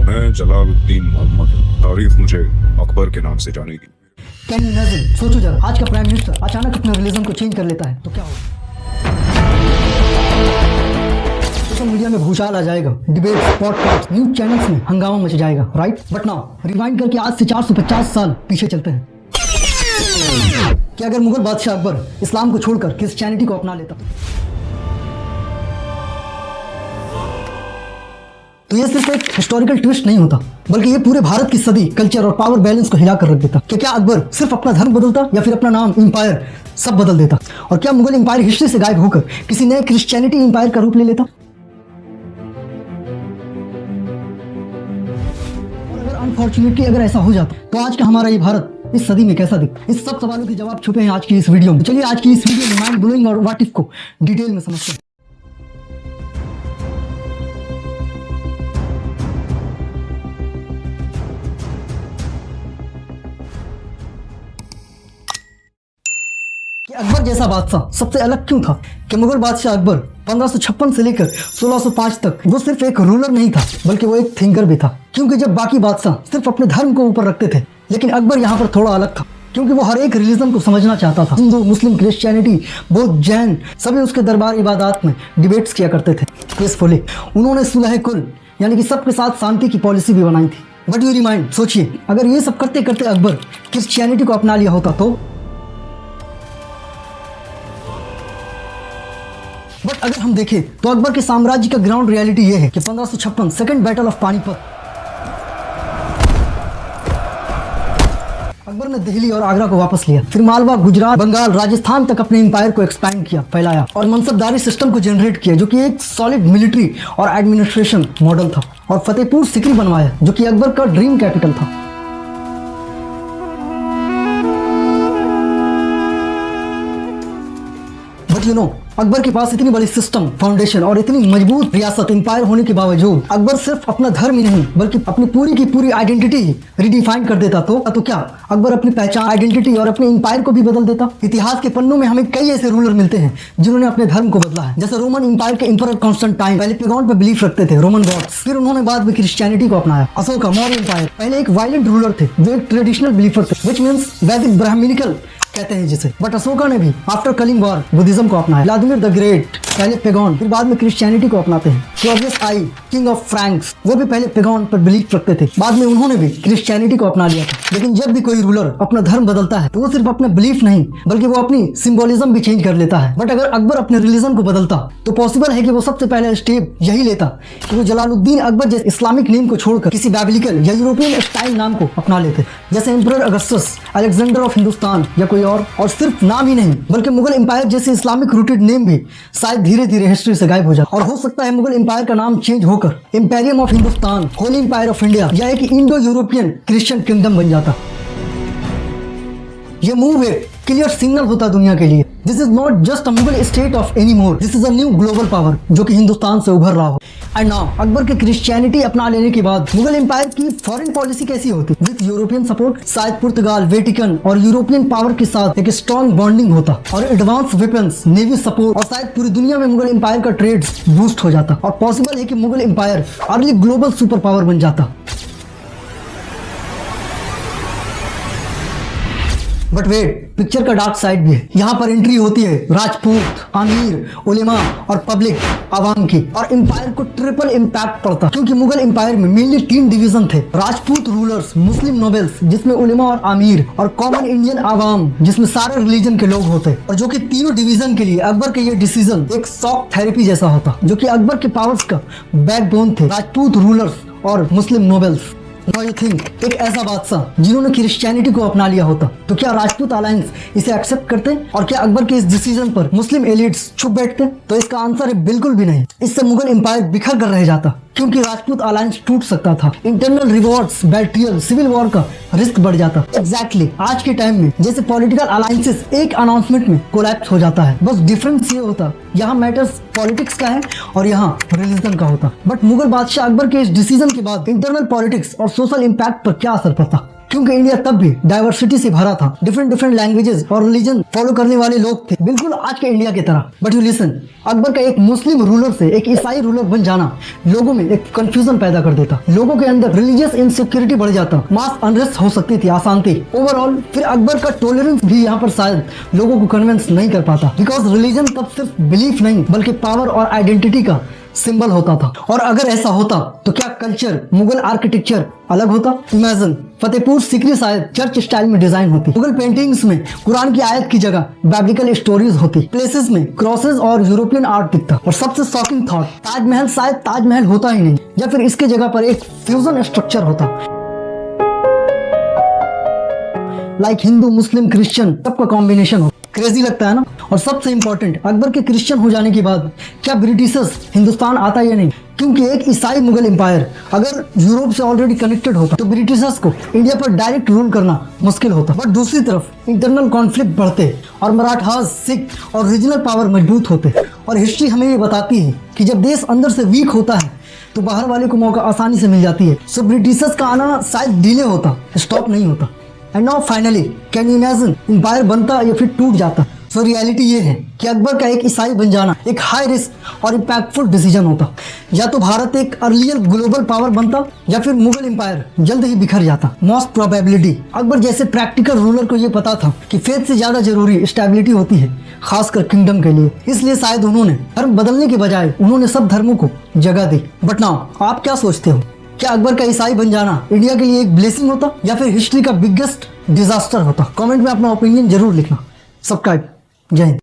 मैं जलालुद्दीन मोहम्मद। तारीफ मुझे अकबर के नाम से जानेगी। कैन यू इमेजिन, सोचो जरा, आज का प्राइम मिनिस्टर अचानक अपने रिलीजन को चेंज कर लेता है तो क्या होगा। सोशल मीडिया में भूचाल आ जाएगा, डिबेट, पॉडकास्ट, न्यूज चैनल्स में हंगामा मच जाएगा, राइट। बट नाउ रिवाइंड करके आज से 450 साल पीछे चलते हैं कि अगर मुगल बादशाह अकबर इस्लाम को छोड़कर क्रिश्चियनिटी को अपना लेता तो ये सिर्फ एक हिस्टोरिकल ट्विस्ट नहीं होता, बल्कि ये पूरे भारत की सदी, कल्चर और पावर बैलेंस को हिला कर रख देता। क्या अकबर सिर्फ अपना धर्म बदलता या फिर अपना नाम, एम्पायर सब बदल देता? और क्या मुगल एम्पायर हिस्ट्री से गायब होकर किसी नए क्रिश्चियनिटी एम्पायर का रूप ले लेता? और अगर अनफॉर्चुनेटली अगर ऐसा हो जाता तो आज का हमारा ये भारत इस सदी में कैसा दिखता? इस सब सवालों के जवाब छुपे हैं आज की इस वीडियो में। चलिए आज की इस वीडियो में माइंड ब्लोइंग और व्हाट इफ को डिटेल में समझते हैं। कि अकबर जैसा बादशाह सबसे अलग क्यों था? कि मुगल बादशाह अकबर 1556 से लेकर 1605 तक वो सिर्फ एक रूलर नहीं था, बल्कि वो एक थिंकर भी था। क्योंकि जब बाकी बादशाह सिर्फ अपने धर्म को ऊपर रखते थे, लेकिन अकबर यहाँ पर थोड़ा अलग था, क्योंकि वो हर एक रिलीजन को समझना चाहता था। हिंदू, मुस्लिम, क्रिश्चियनिटी, बौद्ध, जैन सभी उसके दरबार इबादत में डिबेट्स किया करते थे पीसफुली। उन्होंने सुलह कुल यानी कि सबके साथ शांति की पॉलिसी भी बनाई थी। बट यू रिमाइंड, सोचिए अगर ये सब करते करते अकबर क्रिश्चियनिटी को अपना लिया होता तो। बट अगर हम देखें तो अकबर के साम्राज्य का ग्राउंड रियलिटी ये है कि 1556 second battle of Panipat, Akbar ने दिल्ली और आगरा को वापस लिया, फिर मालवा, गुजरात, बंगाल, राजस्थान तक अपने एम्पायर को एक्सपैंड किया, फैलाया और मनसबदारी सिस्टम को जनरेट किया, जो कि एक सॉलिड मिलिट्री और एडमिनिस्ट्रेशन मॉडल था। और फतेहपुर सिकरी बनवाया, जो कि अकबर का ड्रीम कैपिटल था। बट यू नो, अकबर के पास इतनी बड़ी सिस्टम, फाउंडेशन और इतनी मजबूत रियासत, एम्पायर होने के बावजूद अकबर सिर्फ अपना धर्म ही नहीं बल्कि अपनी पूरी की पूरी आइडेंटिटी रिडिफाइन कर देता तो क्या अकबर अपनी पहचान, आइडेंटिटी और अपने एम्पायर को भी बदल देता? इतिहास के पन्नों में हमें कई ऐसे रूलर मिलते हैं जिन्होंने अपने धर्म को बदला है। जैसे रोमन एम्पायर के एम्परर कॉन्स्टेंटाइन पहले पेगॉन पर बिलीफ रखते थे, रोमन गॉड्स, फिर उन्होंने बाद में क्रिश्चियनिटी को अपनाया। अशोका, मौर्य एम्पायर, पहले एक वायलेंट रूलर थे जो एक ट्रेडिशनल बिलीफर थे, व्हिच मींस वैदिक ब्राह्मणिकल कहते हैं जिसे। बट अशोका ने भी आफ्टर कलिंग वॉर बुद्धिज्म को अपनाया। व्लादिमीर द ग्रेट पहले पेगॉन फिर बाद में क्रिश्चियनिटी को अपनाते हैं। Claudius I, king of Franks, वो भी पहले पेगॉन पर बिलीफ रखते थे, बाद में उन्होंने भी क्रिश्चियनिटी को अपना लिया था। लेकिन जब भी कोई रूलर अपना धर्म बदलता है तो वो सिर्फ अपना बिलीफ नहीं बल्कि वो अपनी सिंबोलिज्म भी चेंज कर लेता है। बट अगर अकबर अपने रिलीजन को बदलता तो पॉसिबल है कि वो सबसे पहले स्टेप यही लेता कि वो जलालुद्दीन अकबर जैसे इस्लामिक नेम को छोड़कर किसी बैबिलिकल या यूरोपियन स्टाइल नाम को अपना लेते, जैसे emperor Augustus, Alexander of Hindustan या कोई और सिर्फ नाम ही नहीं बल्कि मुगल एम्पायर जैसे इस्लामिक रूटेड नेम भी शायद धीरे धीरे हिस्ट्री से गायब हो जाता। और हो सकता है मुगल एम्पायर का नाम चेंज होकर imperium of Hindustan, holy empire of India या एक इंडो यूरोपियन क्रिश्चियन किंगडम बन जाता। ये मूव एक क्लियर सिग्नल होता दुनिया के लिए, this is not just a Mughal state of any more, this is a new global power जो कि हिंदुस्तान से उभर रहा हो। एंड नाउ अकबर के क्रिश्चियनिटी अपना लेने के बाद मुगल एम्पायर की फॉरेन पॉलिसी कैसी होती? विद यूरोपियन सपोर्ट, शायद पुर्तगाल, वेटिकन और यूरोपियन पावर के साथ एक स्ट्रॉन्ग बॉन्डिंग होता और एडवांस वेपन्स, नेवी सपोर्ट और शायद पूरी दुनिया में मुगल एम्पायर का ट्रेड बूस्ट हो जाता और पॉसिबल है कि Mughal empire early global super power बन जाता। बट वेट, पिक्चर का डार्क साइड भी है। यहाँ पर एंट्री होती है राजपूत, अमीर, उलेमा और पब्लिक आवाम की, और एम्पायर को ट्रिपल इम्पैक्ट पड़ता क्योंकि मुगल एम्पायर में मेनली 3 डिवीजन थे, राजपूत रूलर्स, मुस्लिम नोबेल्स जिसमें उलेमा और आमिर, और कॉमन इंडियन आवाम जिसमें सारे रिलीजन के लोग होते, और जो कि तीनों डिवीजन के लिए अकबर के ये डिसीजन एक शॉक थेरेपी जैसा होता, जो कि अकबर के पावर्स का बैकबोन थे, राजपूत रूलर्स और मुस्लिम नोबेल्स। Now you think, एक ऐसा बादशाह जिन्होंने क्रिश्चियनिटी को अपना लिया होता तो क्या राजपूत अलायंस इसे एक्सेप्ट करते? और क्या अकबर के इस डिसीजन पर मुस्लिम एलिट्स चुप बैठते? तो इसका आंसर है बिल्कुल भी नहीं। इससे मुगल एम्पायर बिखर कर रह जाता क्योंकि राजपूत अलायंस टूट सकता था, इंटरनल रिवॉर्ड्स, बैटरियल, सिविल वॉर का रिस्क बढ़ जाता। एग्जैक्टली आज के टाइम में जैसे पॉलिटिकल अलायंसेस एक अनाउंसमेंट में कोलैप्स हो जाता है, बस डिफरेंस ये होता यहाँ मैटर्स पॉलिटिक्स का है और यहाँ रिलीजन का होता। बट मुगल बादशाह अकबर के इस डिसीजन के बाद इंटरनल पॉलिटिक्स और सोशल इम्पैक्ट पर क्या असर पड़ता? क्योंकि इंडिया तब भी डाइवर्सिटी से भरा था, डिफरेंट लैंग्वेजेस और रिलीजन फॉलो करने वाले लोग थे, बिल्कुल आज के इंडिया की तरह। बट यू लिसन, अकबर का एक मुस्लिम रूलर से एक ईसाई रूलर बन जाना लोगों में एक कंफ्यूजन पैदा कर देता, लोगों के अंदर रिलीजियस इनसिक्योरिटी बढ़ जाता, मास अनरेस्ट हो सकती थी, अशांति ओवरऑल। फिर अकबर का टॉलरेंस भी यहाँ पर शायद लोगों को कन्विंस नहीं कर पाता, बिकॉज रिलीजन तब सिर्फ बिलीफ नहीं बल्कि पावर और आइडेंटिटी का सिंबल होता था। और अगर ऐसा होता तो क्या कल्चर, मुगल आर्किटेक्चर अलग होता? इमेजिन फतेहपुर सीकरी शायद चर्च स्टाइल में डिजाइन होती, मुगल पेंटिंग्स में कुरान की आयत की जगह बिब्लिकल स्टोरीज होती, प्लेसेस में क्रॉसेस और यूरोपियन आर्ट दिखता, और सबसे शॉकिंग थॉट, ताजमहल शायद ताजमहल होता ही नहीं, या फिर इसके जगह पर एक फ्यूजन स्ट्रक्चर होता, लाइक हिंदू मुस्लिम क्रिश्चियन सबका कॉम्बिनेशन हो। क्रेजी लगता है ना? और सबसे इंपॉर्टेंट, अकबर के क्रिश्चियन हो जाने के बाद क्या ब्रिटिशर्स हिंदुस्तान आता या नहीं? क्योंकि एक ईसाई मुगल एम्पायर अगर यूरोप से ऑलरेडी कनेक्टेड होता तो ब्रिटिशर्स को इंडिया पर डायरेक्ट रूल करना मुश्किल होता। बट दूसरी तरफ इंटरनल कॉन्फ्लिक्ट बढ़ते और मराठास, सिख और रीजनल पावर मजबूत होते। और हिस्ट्री हमें ये बताती है कि जब देश अंदर से वीक होता है तो बाहर वाले को मौका आसानी से मिल जाती है। सो ब्रिटिशर्स का आना शायद डिले होता, स्टॉप नहीं होता। And now finally can you imagine, empire बनता या फिर टूट जाता? सो रियलिटी ये है कि अकबर का एक ईसाई बन जाना एक हाई रिस्क और इम्पैक्टफुल डिसीजन होता। या तो भारत एक अर्लियर ग्लोबल पावर बनता या फिर मुगल एम्पायर जल्द ही बिखर जाता। मोस्ट प्रोबेबिलिटी अकबर जैसे प्रैक्टिकल रूलर को ये पता था कि फेथ से ज्यादा जरूरी स्टेबिलिटी होती है, खासकर किंगडम के लिए। इसलिए शायद उन्होंने धर्म बदलने के बजाय उन्होंने सब धर्मों को जगह दी। बट नाउ आप क्या सोचते हो? क्या अकबर का ईसाई बन जाना इंडिया के लिए एक ब्लेसिंग होता या फिर हिस्ट्री का बिगेस्ट डिजास्टर होता? कमेंट में अपना ओपिनियन जरूर लिखना। सब्सक्राइब। जय हिंद।